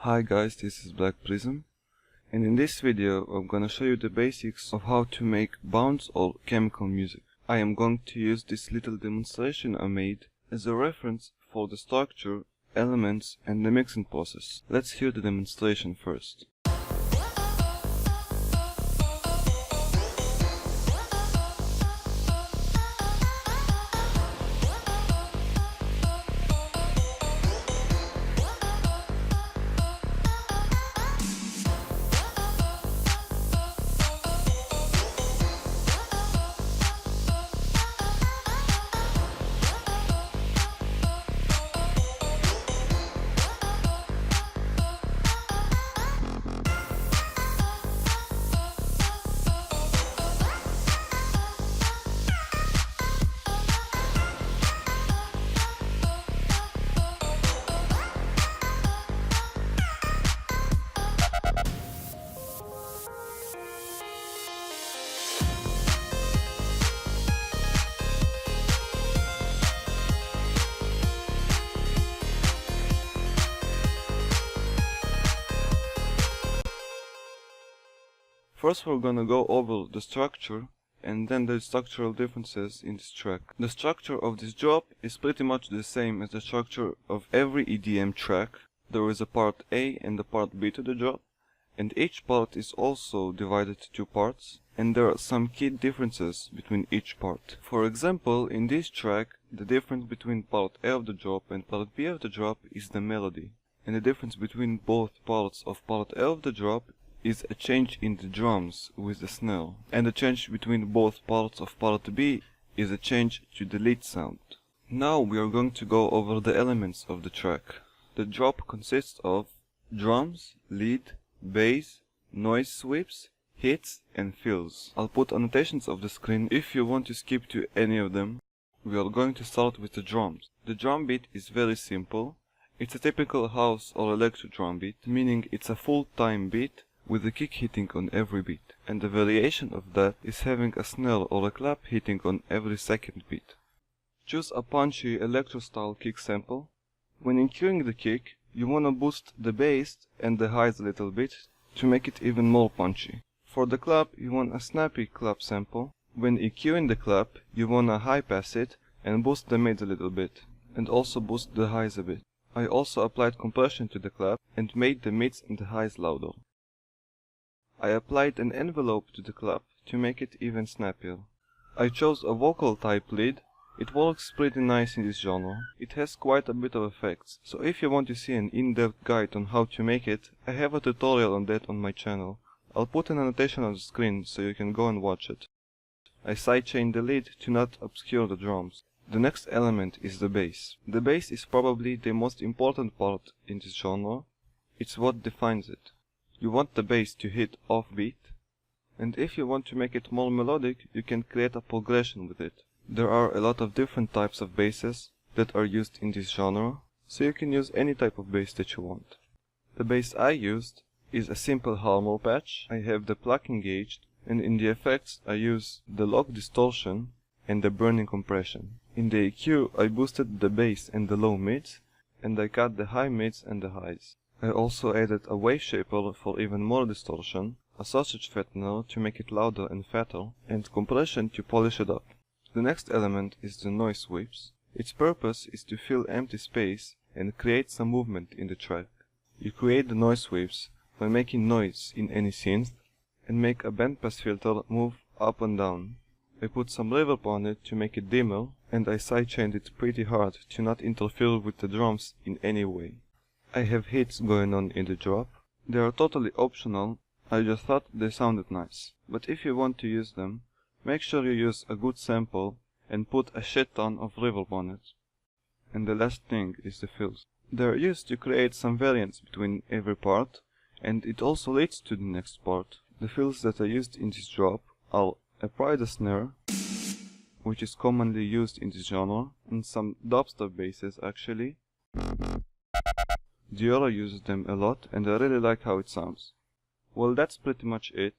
Hi guys, this is Black Prism, and in this video I'm gonna show you the basics of how to make bounce or chemical music. I am going to use this little demonstration I made as a reference for the structure, elements and the mixing process. Let's hear the demonstration first. First we're gonna go over the structure and then the structural differences in this track. The structure of this drop is pretty much the same as the structure of every EDM track. There is a part A and a part B to the drop, and each part is also divided into two parts, and there are some key differences between each part. For example, in this track, the difference between part A of the drop and part B of the drop is the melody, and the difference between both parts of part A of the drop is a change in the drums with the snare, and the change between both parts of part B is a change to the lead sound. Now we are going to go over the elements of the track. The drop consists of drums, lead, bass, noise sweeps, hits and fills. I'll put annotations of the screen if you want to skip to any of them. We are going to start with the drums. The drum beat is very simple. It's a typical house or electro drum beat, meaning it's a full time beat with a kick hitting on every beat, and the variation of that is having a snare or a clap hitting on every second beat. Choose a punchy electro style kick sample. When EQing the kick, you wanna boost the bass and the highs a little bit to make it even more punchy. For the clap, you want a snappy clap sample. When EQing the clap, you wanna high pass it and boost the mids a little bit, and also boost the highs a bit. I also applied compression to the clap and made the mids and the highs louder. I applied an envelope to the clap to make it even snappier. I chose a vocal type lead. It works pretty nice in this genre. It has quite a bit of effects, so if you want to see an in-depth guide on how to make it, I have a tutorial on that on my channel. I'll put an annotation on the screen so you can go and watch it. I sidechained the lead to not obscure the drums. The next element is the bass. The bass is probably the most important part in this genre. It's what defines it. You want the bass to hit offbeat, and if you want to make it more melodic, you can create a progression with it. There are a lot of different types of basses that are used in this genre, so you can use any type of bass that you want. The bass I used is a simple Harmor patch. I have the pluck engaged, and in the effects I use the lock distortion and the burning compression. In the EQ I boosted the bass and the low mids, and I cut the high mids and the highs. I also added a wave shaper for even more distortion, a sausage fattener to make it louder and fatter, and compression to polish it up. The next element is the noise sweeps. Its purpose is to fill empty space and create some movement in the track. You create the noise sweeps by making noise in any synth and make a bandpass filter move up and down. I put some reverb on it to make it dimmer, and I sidechained it pretty hard to not interfere with the drums in any way. I have hits going on in the drop. They are totally optional, I just thought they sounded nice. But if you want to use them, make sure you use a good sample and put a shit ton of reverb on it. And the last thing is the fills. They are used to create some variance between every part, and it also leads to the next part. The fills that I used in this drop are a Prida snare, which is commonly used in this genre, and some dubstep basses actually. Diora uses them a lot, and I really like how it sounds. Well, that's pretty much it.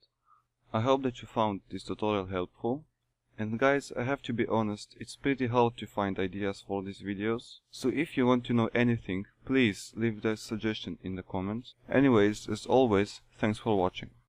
I hope that you found this tutorial helpful, And guys, I have to be honest, it's pretty hard to find ideas for these videos. So if you want to know anything, please leave the suggestion in the comments. Anyways, as always, thanks for watching.